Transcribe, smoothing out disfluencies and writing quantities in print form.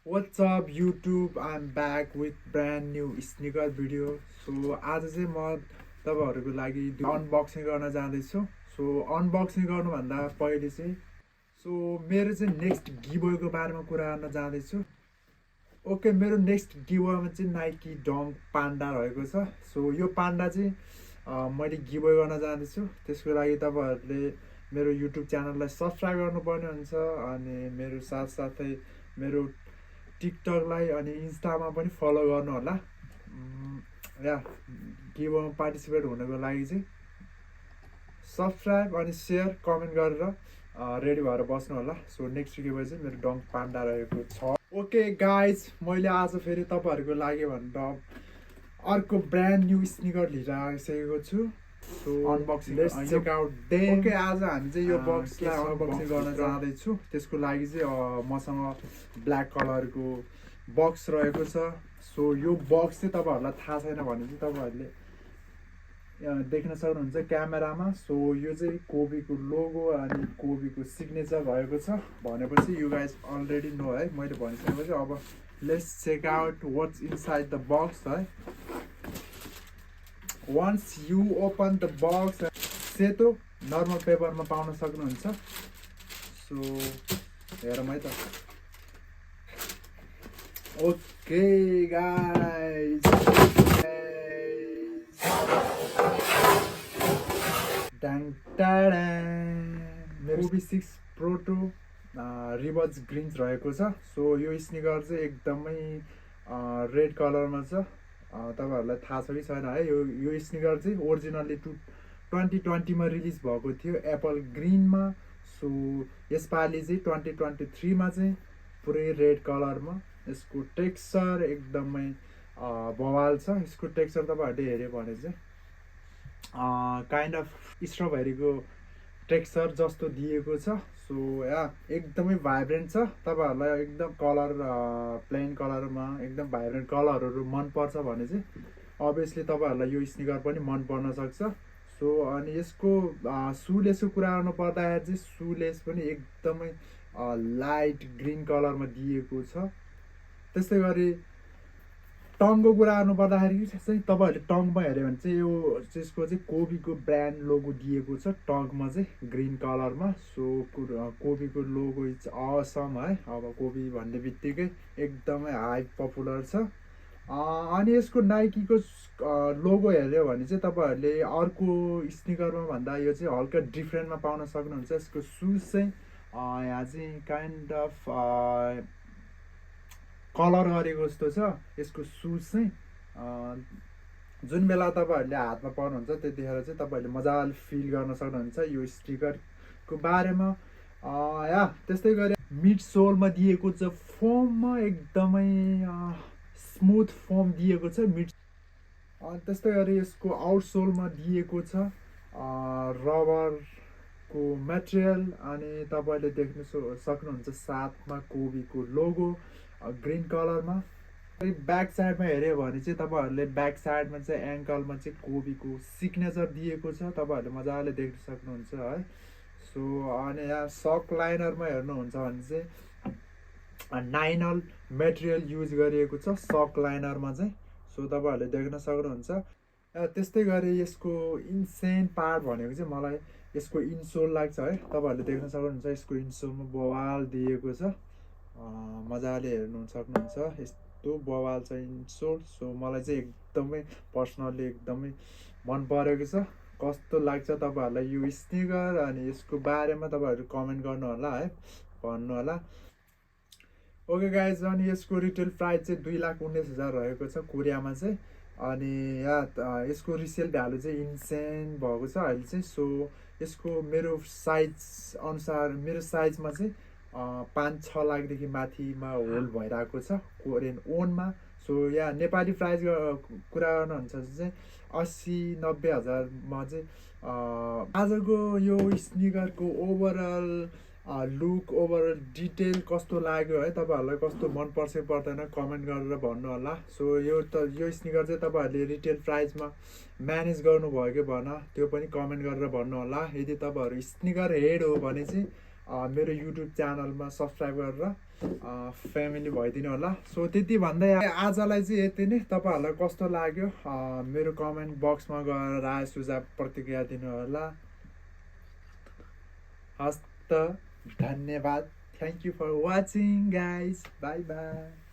What's up YouTube? I'm back with brand new sneaker video. So आज चाहिँ म तपाईहरुको लागि अनबक्सिङ गर्न जाँदैछु. सो अनबक्सिङ गर्नुभन्दा पहिले चाहिँ मेरो चाहिँ नेक्स्ट गिभअवेको बारेमा कुरा गर्न जाँदैछु. ओके, मेरो नेक्स्ट गिभअवेमा चाहिँ नाइकी डङ्क पान्डा रहेको छ. सो यो पान्डा चाहिँ मैले गिभअवे गर्न जाँदैछु. त्यसको लागि तपाईहरुले मेरो युट्युब च्यानललाई सब्स्क्राइब गर्नुपर्ने हुन्छ अनि मेरो साथसाथै मेरो टिकटकलाई अनि इन्स्टामा पनि फलो गर्नु होला. या गिभअवेमा पार्टिसिपेट हुनको लागि चाहिँ सब्स्क्राइब अनि शेयर कमेन्ट गरेर रेडी भएर बस्नु होला. सो नेक्स्ट गिभअवे चाहिँ मेरो डङ्क पान्डा रहेको छ. ओके गाइज, मैले आज फेरि तपाईहरुको लागि भनेर अर्को ब्रान्ड न्यू स्निकर लिएर आइसकेको छु. So unboxing let's check out them. Okay, आज हामी चाहिँ यो बक्सलाई अनबक्सिङ गर्न जाँदैछु. त्यसको लागि चाहिँ मसँग ब्ल्याक कलरको बक्स रहेको छ. सो यो बक्स चाहिँ तपाईहरुलाई थाहा छैन भने चाहिँ तपाईहरुले देख्न सक्नुहुन्छ क्यामेरामा. सो यो चाहिँ कोबीको लोगो अनि कोबीको सिग्नेचर भएको छ भनेपछि यु गाइज अलरेडी नो है. मैले भनिसकेपछि अब let's check out what's inside the box है. Once you open the box, सेतो नर्मल पेपरमा पाउन सक्नुहुन्छ. सो हेरौँ है त. ओके गाइज, मेरो कोबी6 प्रोटो रिवर्स ग्रिन्च रहेको छ. सो यो स्निकर चाहिँ एकदमै रेड कलरमा छ. तपाईहरुलाई थाहा छ कि छैन है. यो स्निकर चाहिँ ओरिजिनल्ली 2020 मा रिलिज भएको थियो एप्पल ग्रीनमा. सो यसपालि चाहिँ 2023 मा चाहिँ पुरै रेड कलरमा. यसको टेक्सचर एकदमै बवाल छ. यसको टेक्सचर तपाईहरुले हेर्यो भने चाहिँ काइन्ड अफ स्ट्रबेरीको टेक्सचर जस्तो दिएको छ. सो या एकदमै भाइब्रेन्ट छ. तपाईहरुलाई एकदम कलर प्लेन कलरमा एकदम भाइब्रेन्ट कलरहरू मन पर्छ भने चाहिँ अभियसली तपाईहरुलाई यो स्निकर पनि मन पर्न सक्छ. सो अनि यसको सुलेसको कुरा गर्नु पर्दाखेरि चाहिँ सुलेस पनि एकदमै लाइट ग्रीन कलरमा दिएको छ. त्यस्तै गरी टङको कुरा गर्नु पर्दाखेरि चाहिँ तपाईहरुले टङमा हेर्यो भने चाहिँ यो त्यसको चाहिँ कोबीको ब्रान्ड लोगो दिएको छ टङमा चाहिँ ग्रीन कलरमा. सो कोबीको लोगो इज असम है. अब कोबी भन्ने बित्तिकै एकदमै हाई पपुलर छ. अनि यसको नाइकीको लोगो हेर्यो भने चाहिँ तपाईहरुले अर्को स्निकरमा भन्दा यो चाहिँ हल्का डिफ्रेन्टमा पाउन सक्नुहुन्छ. यसको सुज चाहिँ यहाँ चाहिँ काइन्ड अफ कलर गरेको जस्तो छ. यसको सुज चाहिँ जुन बेला तपाईहरुले हातमा पाउनुहुन्छ त्यतिखेर चाहिँ तपाईहरुले मजाले फिल गर्न सक्नुहुन्छ यो स्टिकरको बारेमा. या त्यस्तै गरी मिड सोलमा दिएको छ फोममा एकदमै स्मुथ फोम दिएको छ मिड. त्यस्तै गरी यसको आउट सोलमा दिएको छ रबरको मटेरियल अनि तपाईले देख्न सक्नुहुन्छ साथमा कोबीको लोगो ग्रीन कलरमा. ब्याक साइडमा हेर्यो भने चाहिँ तपाईहरुले ब्याक साइडमा चाहिँ एङ्कलमा चाहिँ कोबीको सिग्नेचर दिएको छ. तपाईहरुले मजाले देख्न सक्नुहुन्छ है. सो अनि यहाँ सक लाइनरमा हेर्नुहुन्छ भने चाहिँ नाइनल मेटेरियल युज गरिएको छ सक लाइनरमा चाहिँ. सो तपाईहरुले देख्न सक्नुहुन्छ. त्यस्तै गरी यसको इन्सेन पार्ट भनेको चाहिँ मलाई यसको इन्सोल लाग्छ है. तपाईहरुले देख्न सक्नुहुन्छ यसको इन्सोलमा बवाल दिएको छ. मजाले हेर्नु सक्नुहुन्छ यस्तो बवाल छ इन्सोल. सो मलाई चाहिँ एकदमै पर्सनल्ली एकदमै मन परेको छ. कस्तो लाग्छ तपाईहरुलाई यो स्निकर अनि यसको बारेमा तपाईहरु कमेन्ट गर्नु होला है, भन्नु होला. ओके गाइज, अनि यसको रिटेल प्राइस चाहिँ 2,19,000 रहेको छ कोरियामा चाहिँ. अनि यसको रिसेल भ्यालु चाहिँ इन्सेन भएको छ अहिले चाहिँ. सो यसको मेरो साइज अनुसार मेरो साइजमा चाहिँ 5-6 लाखदेखि माथिमा होल्ड भइरहेको छ कोरियन ओनमा. सो या नेपाली प्राइस कुरा गर्नुहुन्छ चाहिँ 80-90 हजारमा चाहिँ आजको यो स्निकरको ओभरअल लुक ओभरअल डिटेल कस्तो लाग्यो है, तपाईहरुलाई कस्तो मन पर्छ पर्दैन कमेन्ट गरेर भन्नु होला. सो यो स्निकर चाहिँ तपाईहरुले रिटेल प्राइसमा म्यानेज गर्नुभयो कि भन त्यो पनि कमेन्ट गरेर भन्नु होला. यदि तपाईहरु स्निकर हेड हो भने चाहिँ मेरो युट्युब च्यानलमा सब्स्क्राइब गरेर फ्यामिली भइदिनु होला। सो त्यति भन्दै आजलाई चाहिँ यति नै। तपाईँहरूलाई कस्तो लाग्यो मेरो कमेन्ट बक्समा गएर राय सुझाव प्रतिक्रिया दिनु होला। हस्त धन्यवाद। Thank you for watching guys. Bye by.